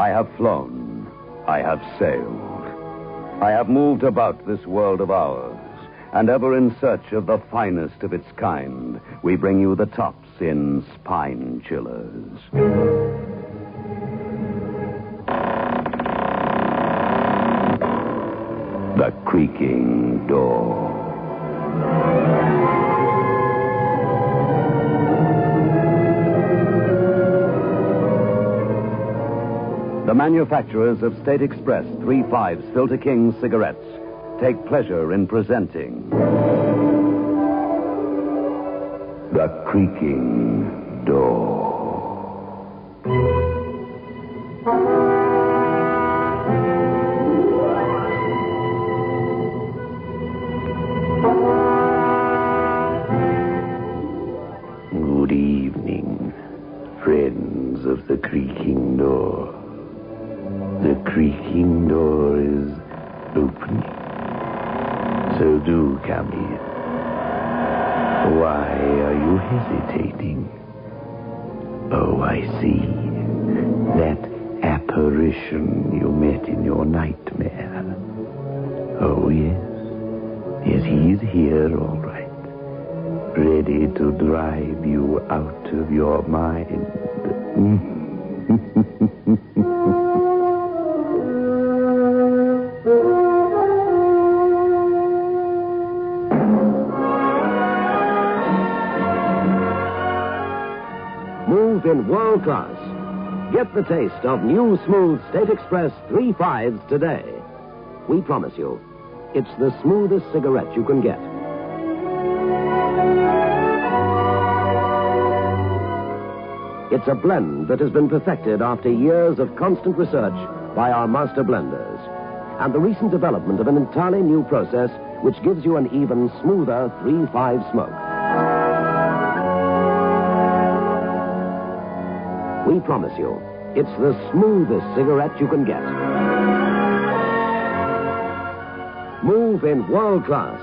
I have flown. I have sailed. I have moved about this world of ours, and ever in search of the finest of its kind, we bring you the tops in spine chillers. The Creaking Door. The manufacturers of State Express 3.5 Filter King cigarettes take pleasure in presenting The Creaking Door. Good evening, friends of The Creaking Door. The creaking door is open, so do come in. Why are you hesitating? Oh, I see. That apparition you met in your nightmare. Oh, yes. Yes, he's here, all right. Ready to drive you out of your mind. Move in world class. Get the taste of new smooth State Express 3.5s today. We promise you, it's the smoothest cigarette you can get. It's a blend that has been perfected after years of constant research by our master blenders, and the recent development of an entirely new process which gives you an even smoother 3.5 smoke. We promise you, it's the smoothest cigarette you can get. Move in world class.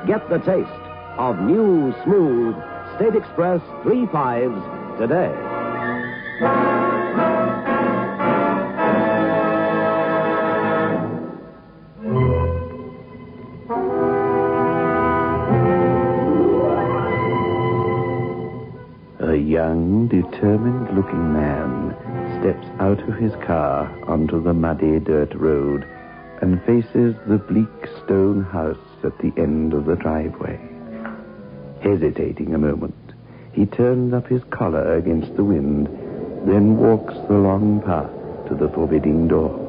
Get the taste of new, smooth State Express 3.5s today. A young, determined-looking man steps out of his car onto the muddy dirt road and faces the bleak stone house at the end of the driveway. Hesitating a moment, he turns up his collar against the wind, then walks the long path to the forbidding door.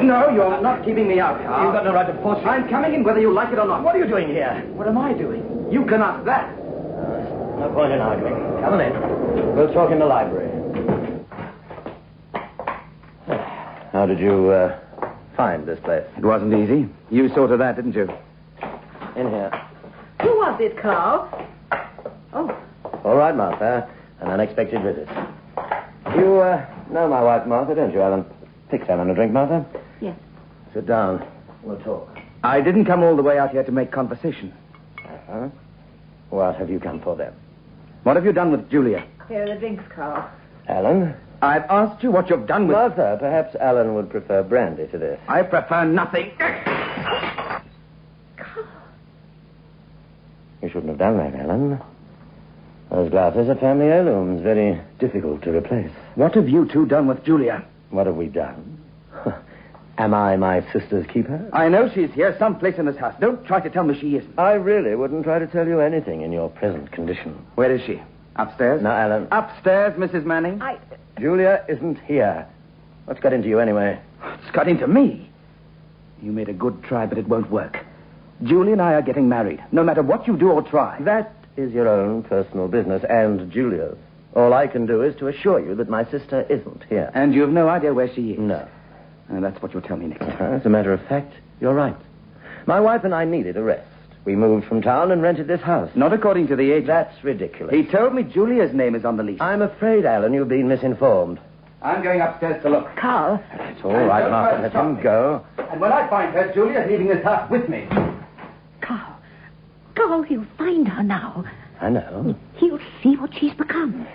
No, you're not keeping me out, Carl. You've got no right to force me. I'm coming in whether you like it or not. What are you doing here? What am I doing? You can ask that. No point in arguing. Come on in. We'll talk in the library. How did you find this place? It wasn't easy. You saw to that, didn't you? In here. Who was it, Carl? Oh. All right, Martha. An unexpected visit. You know my wife, Martha, don't you, Alan? Fix Alan a drink, Martha. Yes. Sit down. We'll talk. I didn't come all the way out here to make conversation. Uh-huh. What have you come for, then? What have you done with Julia? Here are the drinks, Carl. Alan? I've asked you what you've done with... Martha, perhaps Alan would prefer brandy to this. I prefer nothing. Carl. You shouldn't have done that, Alan. Those glasses are family heirlooms, very difficult to replace. What have you two done with Julia? What have we done? Am I my sister's keeper? I know she's here someplace in this house. Don't try to tell me she isn't. I really wouldn't try to tell you anything in your present condition. Where is she? Upstairs? Now, Alan. Upstairs, Mrs. Manning? Julia isn't here. What's got into you anyway? It's got into me. You made a good try, but it won't work. Julia and I are getting married, no matter what you do or try. That is your own personal business and Julia's. All I can do is to assure you that my sister isn't here. And you have no idea where she is? No. And that's what you'll tell me next time. As a matter of fact, you're right. My wife and I needed a rest. We moved from town and rented this house. Not according to the agent. That's ridiculous. He told me Julia's name is on the lease. I'm afraid, Alan, you've been misinformed. I'm going upstairs to look. Carl. It's all right, Don't Martha. try to Let stop him me. go. And when I find her, Julia's leaving this house with me. Carl. Carl, he'll find her now. I know. He'll see what she's become.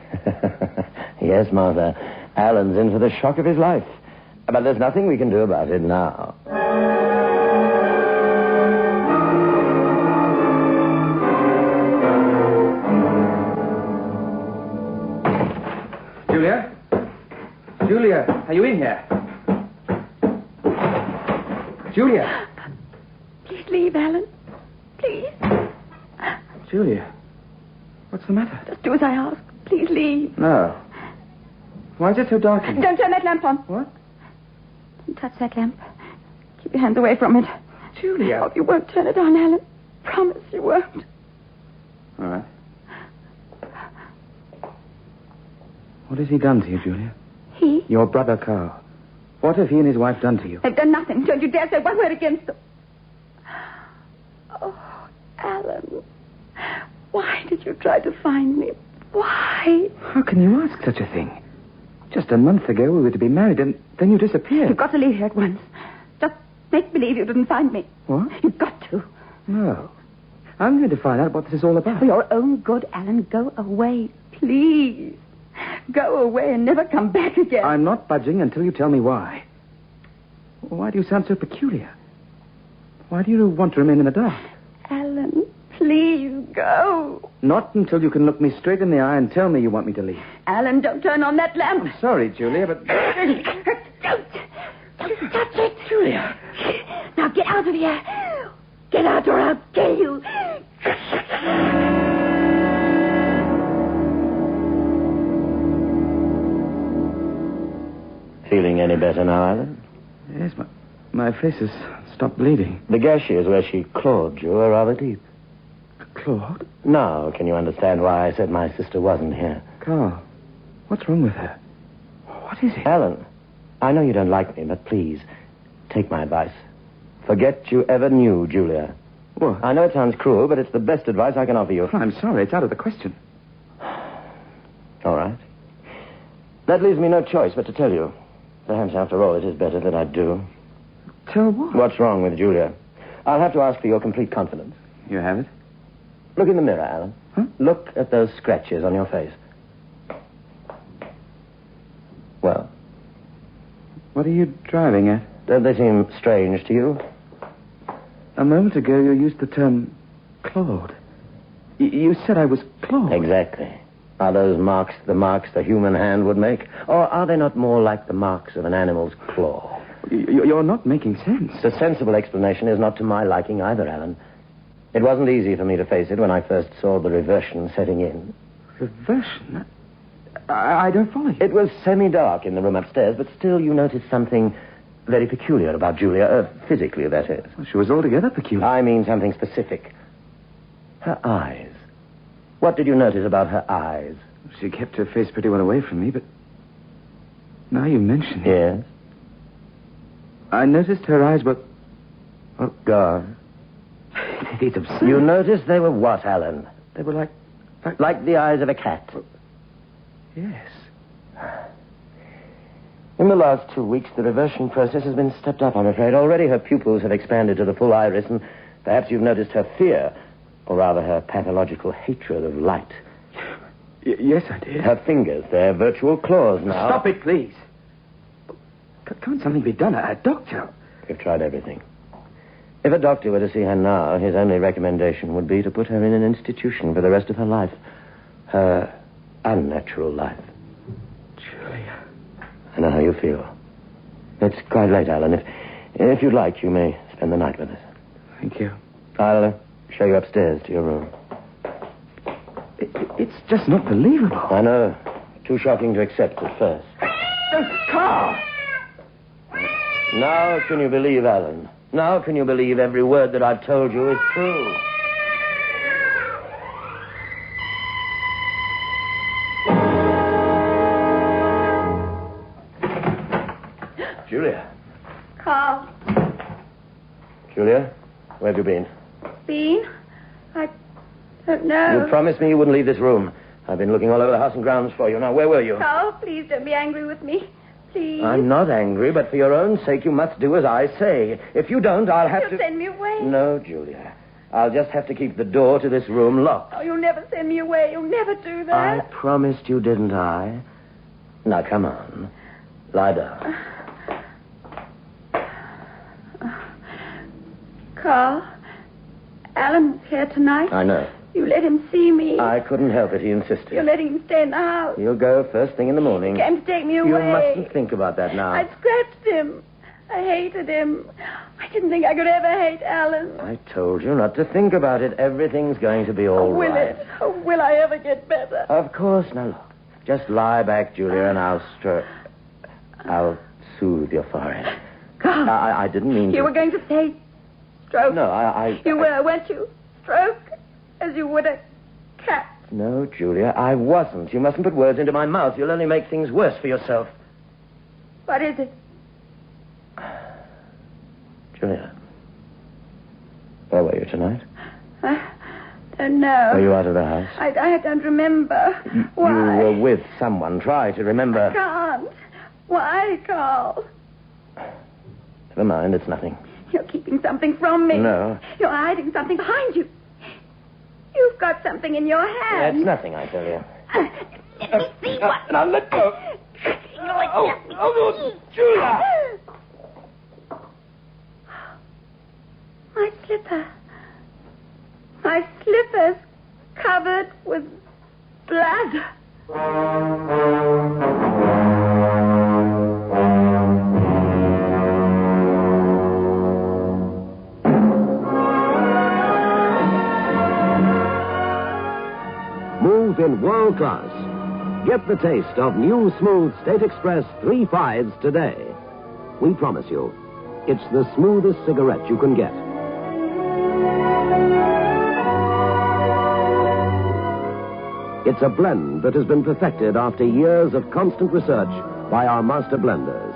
Yes, Martha. Alan's in for the shock of his life. But there's nothing we can do about it now. Julia? Julia, are you in here? Julia? Please leave, Alan. Please. Julia? What's the matter? Just do as I ask. Please leave. No. Why is it so dark in here? Don't turn that lamp on. What? Don't touch that lamp. Keep your hands away from it. Julia. Oh, you won't turn it on, Alan. Promise you won't. All right. What has he done to you, Julia? He? Your brother, Carl. What have he and his wife done to you? They've done nothing. Don't you dare say one word against them. Oh, Alan. Why did you try to find me? Why? How can you ask such a thing? Just a month ago, we were to be married, and then you disappeared. You've got to leave here at once. Just make believe you didn't find me. What? You've got to. No. I'm going to find out what this is all about. For your own good, Alan, go away. Please. Go away and never come back again. I'm not budging until you tell me why. Why do you sound so peculiar? Why do you want to remain in the dark? Alan, please go. Not until you can look me straight in the eye and tell me you want me to leave. Alan, don't turn on that lamp. I'm sorry, Julia, but... Don't touch it. Julia. Now get out of here. Get out or I'll kill you. Feeling any better now, Alan? Yes, my face has stopped bleeding. The gashes where she clawed you are rather deep. Claude? Now, can you understand why I said my sister wasn't here? Carl, what's wrong with her? What is it? Alan, I know you don't like me, but please, take my advice. Forget you ever knew Julia. What? I know it sounds cruel, but it's the best advice I can offer you. I'm sorry, it's out of the question. All right. That leaves me no choice but to tell you. Perhaps, after all, it is better that I do. Tell what? What's wrong with Julia? I'll have to ask for your complete confidence. You have it? Look in the mirror, Alan. Huh? Look at those scratches on your face. Well, What are you driving at? don't they seem strange to you? A moment ago, you used the term Claude. You said I was Claude. Exactly. Are those marks the marks the human hand would make? Or are they not more like the marks of an animal's claw? You're not making sense. The sensible explanation is not to my liking either, Alan. It wasn't easy for me to face it when I first saw the reversion setting in. Reversion? I don't follow you. It was semi-dark in the room upstairs, but still you noticed something very peculiar about Julia. Physically, that is. Well, she was altogether peculiar. I mean something specific. Her eyes. What did you notice about her eyes? She kept her face pretty well away from me, but now you mention it. Yes? I noticed her eyes were... Oh, gone. It's absurd. You noticed they were what, Alan? They were like... Like the eyes of a cat. Yes. In the last 2 weeks, the reversion process has been stepped up, I'm afraid. Already her pupils have expanded to the full iris, and perhaps you've noticed her fear, or rather her pathological hatred of light. Yes, I did. Her fingers, they're virtual claws now. Stop it, please. Can't something be done? A doctor? We've tried everything. If a doctor were to see her now, his only recommendation would be to put her in an institution for the rest of her life. Her unnatural life. Julia. I know how you feel. It's quite late, Alan. If you'd like, you may spend the night with us. Thank you. I'll show you upstairs to your room. It's just not believable. I know. Too shocking to accept at first. Carl! Now can you believe, Alan? Now can you believe every word that I've told you is true? Julia. Carl. Julia, where have you been? Bean? I don't know. You promised me you wouldn't leave this room. I've been looking all over the house and grounds for you. Now, where were you? Carl, please don't be angry with me. Please. I'm not angry, but for your own sake, you must do as I say. If you don't, I'll have You'll to... send me away. No, Julia. I'll just have to keep the door to this room locked. Oh, you'll never send me away. You'll never do that. I promised you, didn't I? Now, come on. Lie down. Carl, Alan was here tonight. I know. You let him see me. I couldn't help it. He insisted. You're letting him stay in the house. You'll go first thing in the morning. He came to take me away. You mustn't think about that now. I scratched him. I hated him. I didn't think I could ever hate Alan. I told you not to think about it. Everything's going to be all right. Will it? Oh, will I ever get better? Of course. Now, look. Just lie back, Julia, and I'll soothe your forehead. Carl. I didn't mean to... You were going to say stroke. No, You were, weren't you? Stroke, as you would a cat. No, Julia, I wasn't. You mustn't put words into my mouth. You'll only make things worse for yourself. What is it? Julia, where were you tonight? I don't know. Were you out of the house? I don't remember. Why? You were with someone. Try to remember. I can't. Why, Carl? Never mind, it's nothing. You're keeping something from me. No. You're hiding something behind you. You've got something in your hand. It's nothing, I tell you. Let me see what. Now, let go. Oh, Julia! My slipper. My slipper's covered with blood. Move in world class. Get the taste of new smooth State Express 3/5s today. We promise you, it's the smoothest cigarette you can get. It's a blend that has been perfected after years of constant research by our master blenders.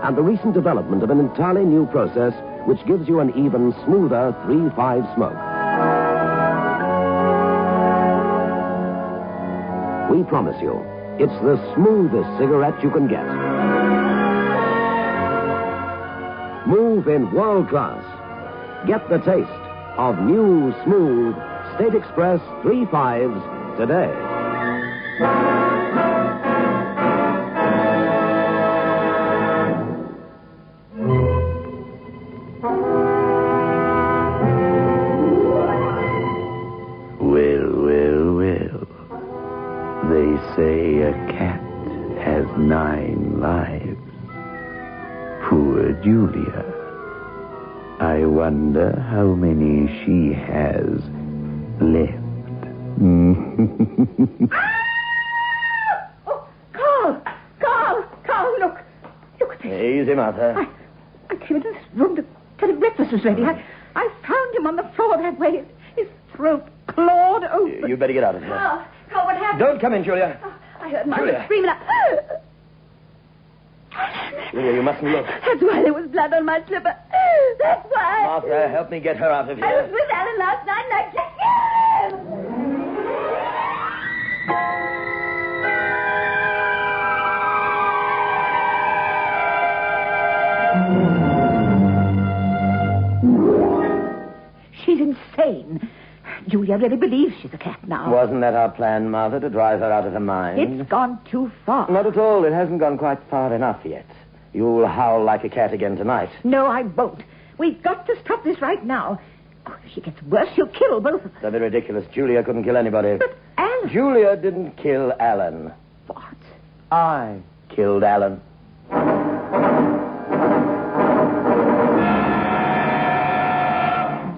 And the recent development of an entirely new process which gives you an even smoother 3/5 smoke. We promise you, it's the smoothest cigarette you can get. Move in world class. Get the taste of new, smooth State Express 3/5s today. Well. They say a cat has 9 lives. Poor Julia. I wonder how many she has left. Oh, Carl, look at this. Easy, Martha. I came into this room to tell him breakfast was ready. I found him on the floor that way, his throat clawed open. You'd better get out of here. Carl, what happened? Don't come in, Julia. I heard Mother Julia. screaming. Julia, you mustn't look. That's why there was blood on my slipper. That's why. Martha, help me get her out of I was here. with Alan last night and I kicked him. She's insane. Julia really believes she's a cat now. Wasn't that our plan, Martha, to drive her out of her mind? It's gone too far. Not at all. It hasn't gone quite far enough yet. You'll howl like a cat again tonight. No, I won't. We've got to stop this right now. Oh, if she gets worse, she'll kill both of us. That'd be ridiculous. Julia couldn't kill anybody. But Alan... Julia didn't kill Alan. What? I killed Alan.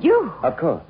You? Of course.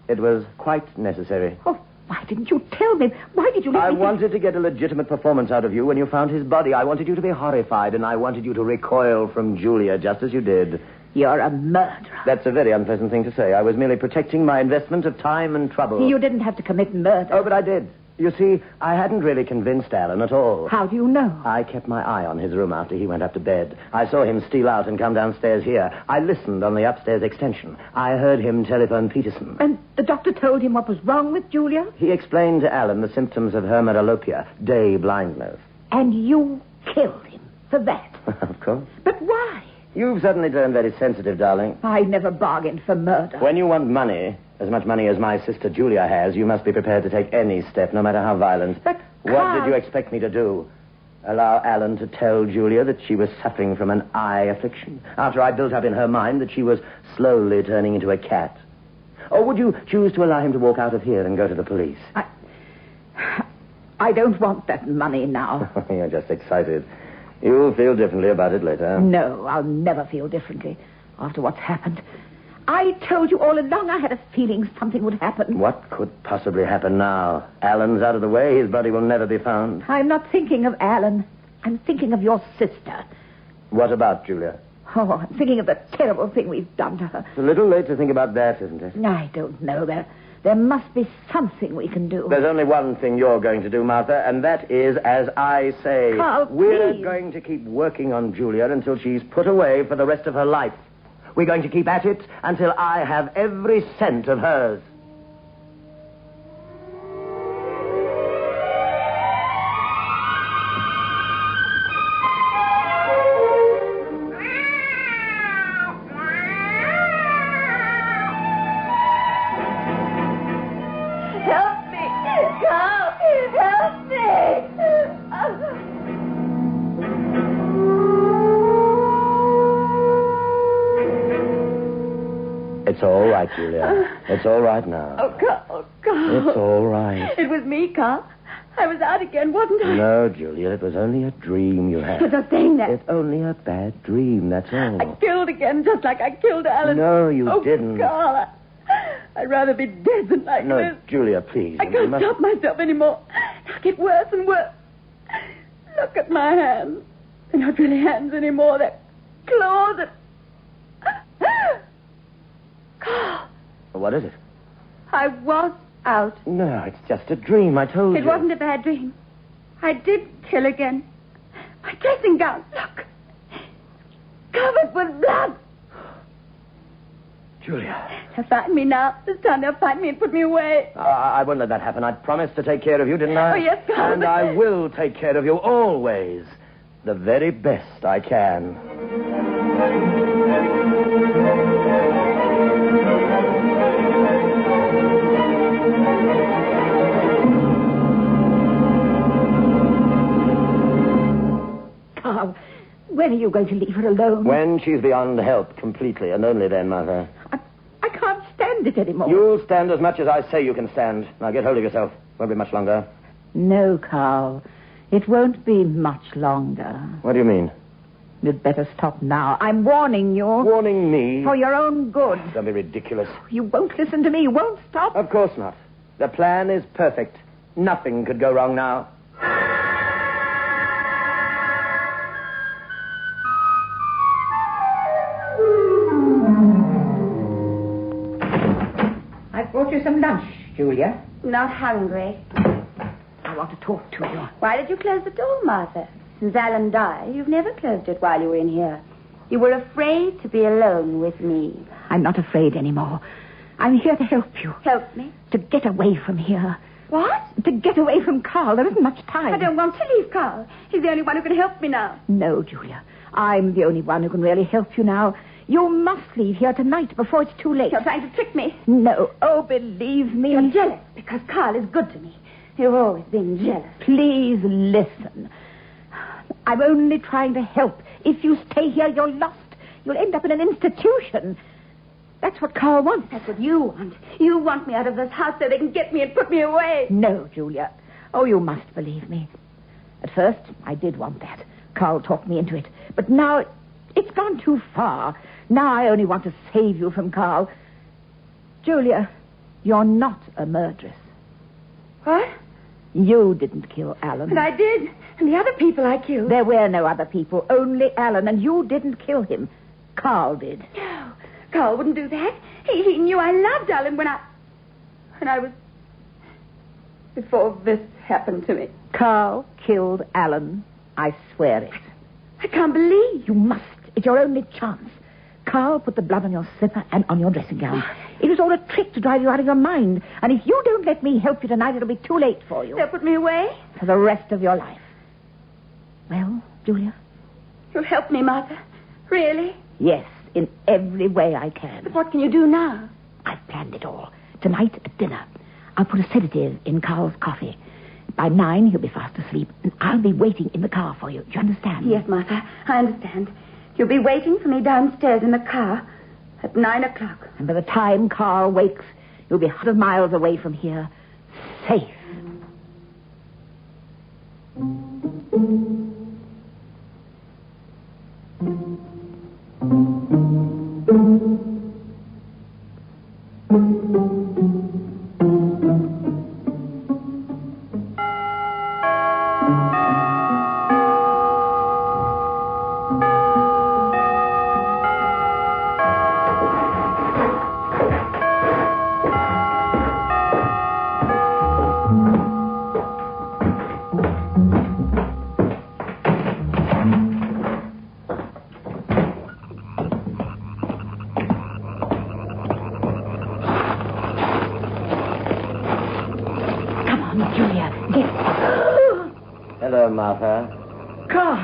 It was quite necessary. Oh, why didn't you tell me? Why did you let I me... wanted to get a legitimate performance out of you when you found his body. I wanted you to be horrified, and I wanted you to recoil from Julia, just as you did. You're a murderer. That's a very unpleasant thing to say. I was merely protecting my investment of time and trouble. You didn't have to commit murder. Oh, but I did. You see, I hadn't really convinced Alan at all. How do you know? I kept my eye on his room after he went up to bed. I saw him steal out and come downstairs here. I listened on the upstairs extension. I heard him telephone Peterson. And the doctor told him what was wrong with Julia? He explained to Alan the symptoms of hemeralopia, day blindness. And you killed him for that? Of course. But why? You've suddenly turned very sensitive, darling. I never bargained for murder. When you want money, as much money as my sister Julia has, you must be prepared to take any step, no matter how violent. But, what Carl... did you expect me to do? Allow Alan to tell Julia that she was suffering from an eye affliction, after I built up in her mind that she was slowly turning into a cat? Or would you choose to allow him to walk out of here and go to the police? I don't want that money now. You're just excited. You'll feel differently about it later. No, I'll never feel differently after what's happened. I told you all along I had a feeling something would happen. What could possibly happen now? Alan's out of the way. His body will never be found. I'm not thinking of Alan. I'm thinking of your sister. What about Julia? Oh, I'm thinking of the terrible thing we've done to her. It's a little late to think about that, isn't it? I don't know. There must be something we can do. There's only one thing you're going to do, Martha, and that is, as I say, Carl, we're please. going to keep working on Julia until she's put away for the rest of her life. We're going to keep at it until I have every cent of hers. Help me! Carl! Help me! It's all right, Julia. It's all right now. Oh, Carl. It's all right. It was me, Carl. I was out again, wasn't I? No, Julia, it was only a dream you had. But not saying that. It's only a bad dream, that's all. I killed again, just like I killed Alan. No, you didn't. Carl, I'd rather be dead than like No, this. Julia, please. I you can't must- stop myself anymore. I get worse and worse. Look at my hands. They're not really hands anymore. They're claws and... Carl, What is it? I was out. No, it's just a dream, I told you. It wasn't a bad dream. I did kill again. My dressing gown, look. Covered with blood. Julia. They'll find me now. This time they'll find me and put me away. I won't let that happen. I promised to take care of you, didn't I? Oh, yes, Carl. And I will take care of you always. The very best I can. Carl, when are you going to leave her alone? When she's beyond help completely, and only then, Mother. I can't stand it anymore. You'll stand as much as I say you can stand. Now get hold of yourself. Won't be much longer. No, Carl. It won't be much longer. What do you mean? You'd better stop now. I'm warning you. Warning me? For your own good. Don't be ridiculous. You won't listen to me. You won't stop. Of course not. The plan is perfect. Nothing could go wrong now. I brought you some lunch, Julia. Not hungry. I want to talk to you. Why did you close the door, Martha? Since Alan died, you've never closed it while you were in here. You were afraid to be alone with me. I'm not afraid anymore. I'm here to help you. Help me? To get away from here. What? To get away from Carl. There isn't much time. I don't want to leave Carl. He's the only one who can help me now. No, Julia. I'm the only one who can really help you now. You must leave here tonight before it's too late. You're trying to trick me. No. Oh, believe me. You're jealous because Carl is good to me. You've always been jealous. Please listen. I'm only trying to help. If you stay here, you're lost. You'll end up in an institution. That's what Carl wants. That's what you want. You want me out of this house so they can get me and put me away. No, Julia. Oh, you must believe me. At first, I did want that. Carl talked me into it. But now, it's gone too far. Now I only want to save you from Carl. Julia, you're not a murderess. What? You didn't kill Alan. But I did. And the other people I killed. There were no other people, only Alan, and you didn't kill him. Carl did. No, Carl wouldn't do that. He knew I loved Alan when I was before this happened to me. Carl killed Alan. I swear it. I can't believe. You must. It's your only chance. Carl put the blood on your slipper and on your dressing gown. It was all a trick to drive you out of your mind. And if you don't let me help you tonight, it'll be too late for you. They'll put me away? For the rest of your life. Well, Julia? You'll help me, Martha? Really? Yes, in every way I can. But what can you do now? I've planned it all. Tonight at dinner, I'll put a sedative in Carl's coffee. By 9, he'll be fast asleep, and I'll be waiting in the car for you. Do you understand? Yes, Martha, I understand. You'll be waiting for me downstairs in the car at 9 o'clock. And by the time Carl wakes, you'll be 100 miles away from here, safe. Julia, get... Hello, Martha. Carl.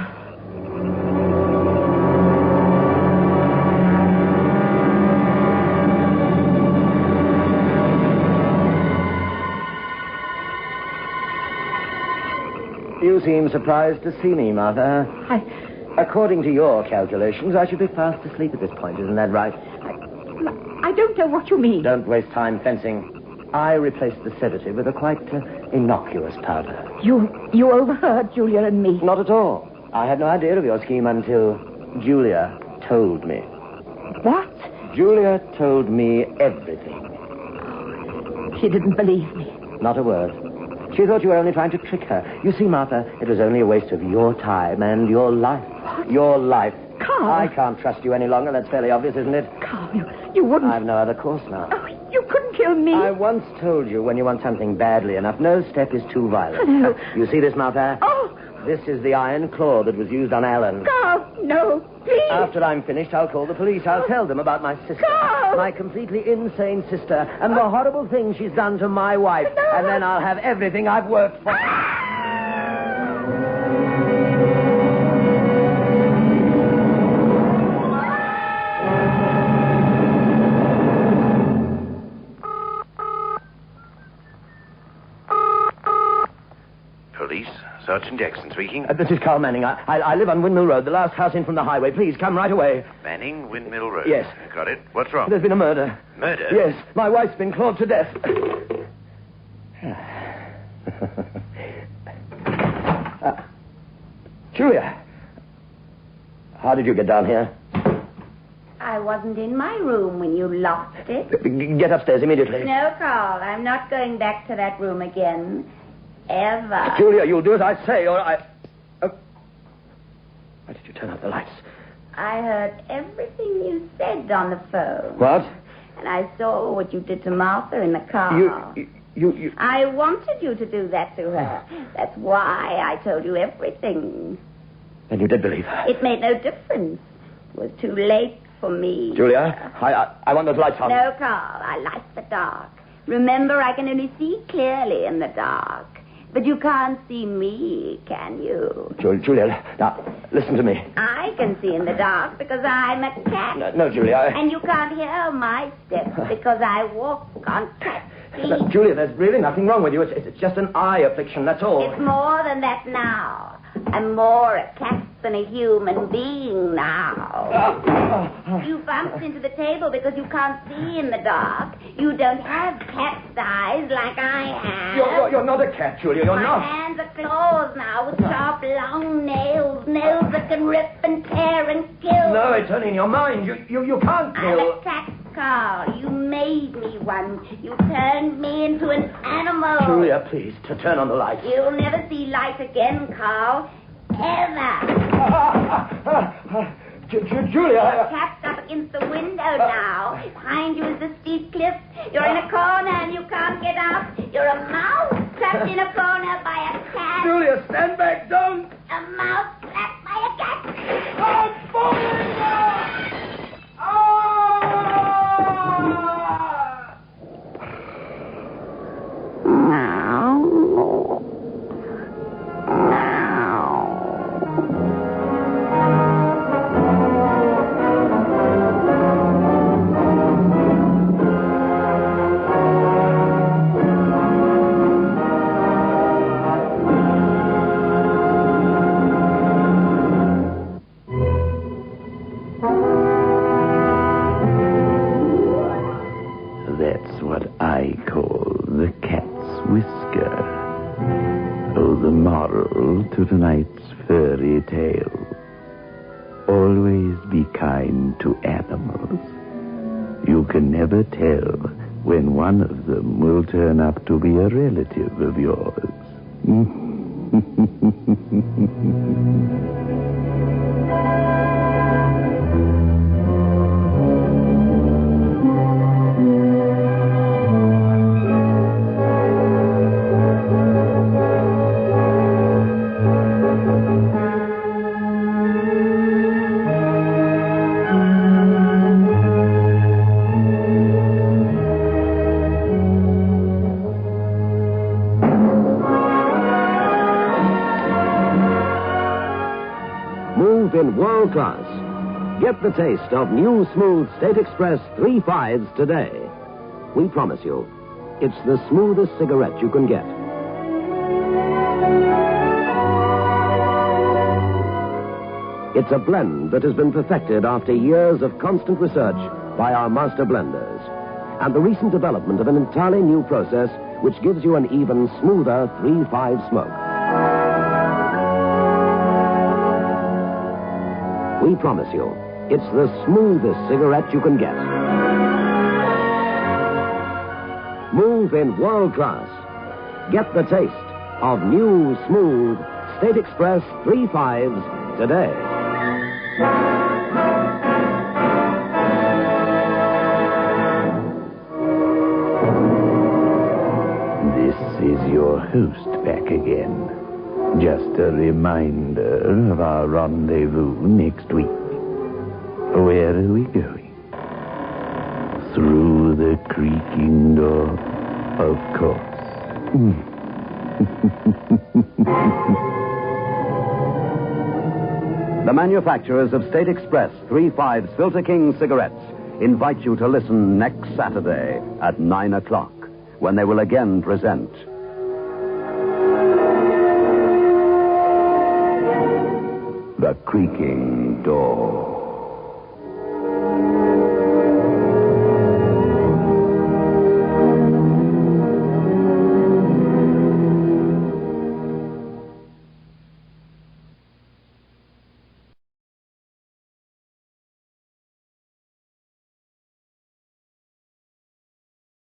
You seem surprised to see me, Martha. According to your calculations, I should be fast asleep at this point. Isn't that right? I don't know what you mean. Don't waste time fencing. I replaced the sedative with a quite innocuous powder. You overheard Julia and me. Not at all. I had no idea of your scheme until Julia told me. What? Julia told me everything. She didn't believe me. Not a word. She thought you were only trying to trick her. You see, Martha, it was only a waste of your time and your life. What? Your life. Carl. I can't trust you any longer. That's fairly obvious, isn't it? Carl, you wouldn't... I've no other course now. Oh, you couldn't kill me. I once told you when you want something badly enough, no step is too violent. No. You see this, Martha? Oh. This is the iron claw that was used on Alan. Carl, no, please. After I'm finished, I'll call the police. I'll tell them about my sister. Carl! My completely insane sister and the horrible thing she's done to my wife. No. And then I'll have everything I've worked for. Police, Sergeant Jackson speaking. This is Carl Manning. I live on Windmill Road, the last house in from the highway. Please, come right away. Manning, Windmill Road. Yes. Got it. What's wrong? There's been a murder. Murder? Yes, my wife's been clawed to death. Julia, how did you get down here? I wasn't in my room when you locked it. Get upstairs immediately. No, Carl, I'm not going back to that room again. Ever. Julia, you'll do as I say, or I... Oh. Why did you turn out the lights? I heard everything you said on the phone. What? And I saw what you did to Martha in the car. You... I wanted you to do that to her. That's why I told you everything. And you did believe her? It made no difference. It was too late for me. Julia, I want those lights on. No, Carl, I like the dark. Remember, I can only see clearly in the dark. But you can't see me, can you? Julia, now, listen to me. I can see in the dark because I'm a cat. No, Julia, And you can't hear my steps because I walk on cat feet. Julia, there's really nothing wrong with you. It's just an eye affliction, that's all. It's more than that now. I'm more a cat than a human being now. You bumped into the table because you can't see in the dark. You don't have cat's eyes like I have. You're not a cat, Julia. You're My not. hands are claws now with sharp, long nails. Nails that can rip and tear and kill. No, it's only in your mind. You can't I'm kill. a cat, Carl. You made me one. You turned me into an animal. Julia, please, to turn on the lights. You'll never see light again, Carl. Ever. Julia. Tapped up against the window now. Behind you is the steep cliff. You're in a corner and you can't get out. You're a mouse trapped I've been blown up by a cat. Julia, stand back. Don't. A mouse slapped by a cat. I'm falling down. That's what I call the cat's whisker. Oh, the moral to tonight's fairy tale. Always be kind to animals. You can never tell when one of them will turn up to be a relative of yours. In world class. Get the taste of new smooth State Express 3/5s today. We promise you, it's the smoothest cigarette you can get. It's a blend that has been perfected after years of constant research by our master blenders, and the recent development of an entirely new process which gives you an even smoother 3/5 smoke. We promise you, it's the smoothest cigarette you can get. Move in world class. Get the taste of new, smooth State Express 3/5s today. This is your host back again. Just a reminder of our rendezvous next week. Where are we going? Through the creaking door, of course. The manufacturers of State Express 3/5s Filter King cigarettes invite you to listen next Saturday at 9 o'clock when they will again present The Creaking Door.